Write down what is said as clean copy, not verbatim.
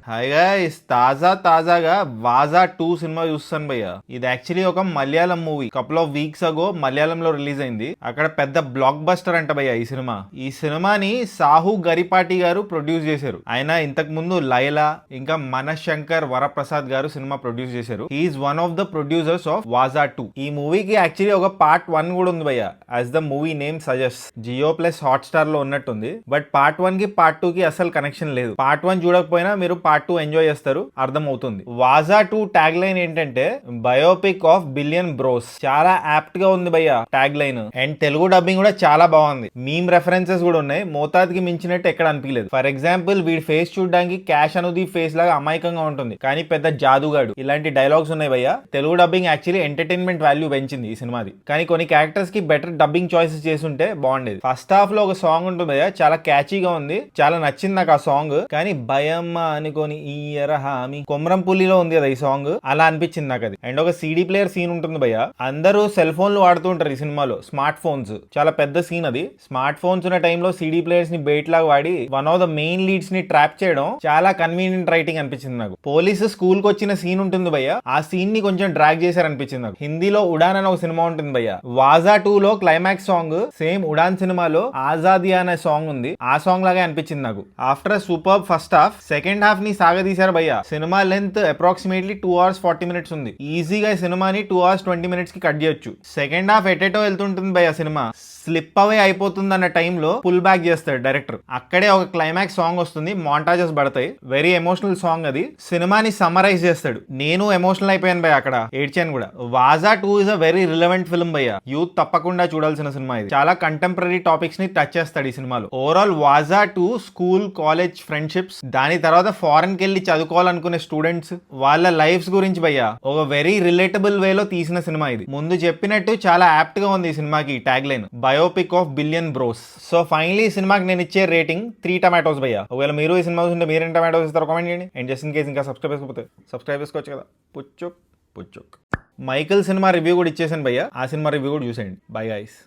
Hi guys, తాజాగా వాజా 2 cinema చూస్తాను భయ్య. ఇది యాక్చువల్లీ ఒక Malayalam movie. Couple of weeks అగో మలయాళంలో రిలీజ్ అయింది. అక్కడ పెద్ద బ్లాక్ బస్టర్ అంట భయ్య ఈ సినిమాని సాహు గరిపాటి గారు ప్రొడ్యూస్ చేశారు. ఆయన ఇంతకు ముందు లైలా ఇంకా మనశంకర్ వరప్రసాద్ గారు సినిమా ప్రొడ్యూస్ చేశారు. He is one of the producers of వాజా 2. ఈ మూవీకి యాక్చువల్లీ ఒక పార్ట్ 1 కూడా ఉంది భయ్య, as the movie name suggest. Jio plus Hotstar లో ఉన్నట్టుంది. బట్ పార్ట్ 1 కి పార్ట్ 2 కి అసలు కనెక్షన్ లేదు. పార్ట్ 1 చూడకపోయినా మీరు పార్ట్ 2 ఎంజాయ్ చేస్తారు, అర్థం అవుతుంది. వాజా 2 ట్యాగ్ లైన్ ఏంటంటే బయోపిక్ ఆఫ్ బిలియన్ బ్రోస్. చాలా యాప్ట్ గా ఉంది భయ్య tag line. And Telugu dubbing కూడా చాలా బాగుంది. మీమ్ రెఫరెన్సెస్ కూడా ఉన్నాయి. మోతాద్కి మించినట్టు ఎక్కడ అనిపించలేదు. ఫర్ ఎగ్జాంపుల్ వీడి ఫేస్ చూడడానికి క్యాష్ అనుది ఫేస్ లాగా అమాయకంగా ఉంటుంది, కానీ పెద్ద జాదుగాడు. ఇలాంటి డైలాగ్స్ ఉన్నాయి భయ్య. Telugu dubbing actually entertainment value పెంచింది ఈ సినిమాది. కానీ కొన్ని క్యారెక్టర్స్ కి బెటర్ డబ్బింగ్ చాయిసెస్ చేస్తుంటే బాగుండేది. ఫస్ట్ హాఫ్ లో ఒక సాంగ్ ఉంటుంది భయ్య, చాలా క్యాచీగా ఉంది, చాలా నచ్చింది నాకు ఆ సాంగ్. కానీ భయమ్మ అనుకోని ఈయర హామీ కొమరంపుల్లిలో ఉంది కదా ఈ సాంగ్, అలా అనిపించింది నాకు అది. అండ్ ఒక సీడీ ప్లేయర్ సీన్ ఉంటుంది భయ్య. అందరూ సెల్ ఫోన్లు వాడుతూ ఉంటారు ఈ సినిమాలో, స్మార్ట్ ఫోన్స్. చాలా పెద్ద సీన్ అది. స్మార్ట్ ఫోన్స్ ఉన్న టైంలో సీడీ ప్లేయర్స్ ని బెయిట్ లాగా వాడి one of the main leads ని ట్రాప్ చేయడం చాలా కన్వీనియంట్ రైటింగ్ అనిపించింది నాకు. పోలీసు స్కూల్ కి వచ్చిన సీన్ ఉంటుంది భయ్య, ఆ సీన్ ని కొంచెం డ్రాగ్ చేశారు అనిపించింది నాకు. హిందీలో ఉడాన్ అనే ఒక సినిమా ఉంటుంది భయ్య. వాజా 2 లో క్లైమాక్స్ సాంగ్ సేమ్ ఉడాన్ సినిమాలో ఆజాదీ అనే సాంగ్ ఉంది, ఆ సాంగ్ లాగా అనిపించింది నాకు. After super first half, second half ని సాగదీశారు భయ్య. Cinema length approximately 2 hours 40 minutes ఉంది. ఈజీగా ఈ సినిమాని 2 hours 20 minutes కి కట్ చేయొచ్చు. సెకండ్ హాఫ్ ఎటెటో వెళ్తుంటుంది భయ్య. సినిమా స్లిప్ అవే అయిపోతుంది అన్న టైంలో పుల్ బ్యాక్ చేస్తాడు డైరెక్టర్. అక్కడే ఒక క్లైమాక్స్ సాంగ్ వస్తుంది, మాంటాజెస్ పడతాయి. వెరీ ఎమోషనల్ సాంగ్ అది. సినిమాని సమ్మరైజ్ చేస్తాడు. నేను ఎమోషనల్ అయిపోయాను భయ్య, అక్కడ ఏడ్చాను కూడా. వాజా 2 is a very relevant film భయ్య. యూత్ తప్పకుండా చూడాల్సిన సినిమా ఇది. చాలా కంటెంపరీ టాపిక్స్ ని టచ్ చేస్తాడు ఈ సినిమాలో. ఓవరాల్ వాజా 2 స్కూల్ కాలేజ్ ఫ్రెండ్షిప్స్, దాని తర్వాత ఫారెన్ కి వెళ్ళి చదువుకోవాలనుకునే స్టూడెంట్స్ వాళ్ళ లైఫ్స్ గురించి భయ్య ఒక వెరీ రిలేటబుల్ వేలో తీసిన సినిమా ఇది. ముందు చెప్పినట్టు చాలా యాప్ట్ గా ఉంది ఈ సినిమాకి tag line, biopic of billion bros. So finally ఈ సినిమాకి నేను ఇచ్చే రేటింగ్ 3 tomatoes భయ్య. ఒకవేళ మీరు ఈ సినిమా చూస్తుంటే మీరు 10 tomatoes ఇస్తారో కామెంట్ చేయండి. అండ్ జస్ట్ ఇన్ కేసు ఇంకా సబ్స్క్రైబ్ చేసుకోకపోతే సబ్స్క్రైబ్ చేసుకోవచ్చు కదా. పుచ్చుక్. మైకల్ సినిమా రివ్యూ కూడా ఇచ్చేసాను భయ్య, ఆ సినిమా రివ్యూ కూడా చూసేయండి. Bye guys.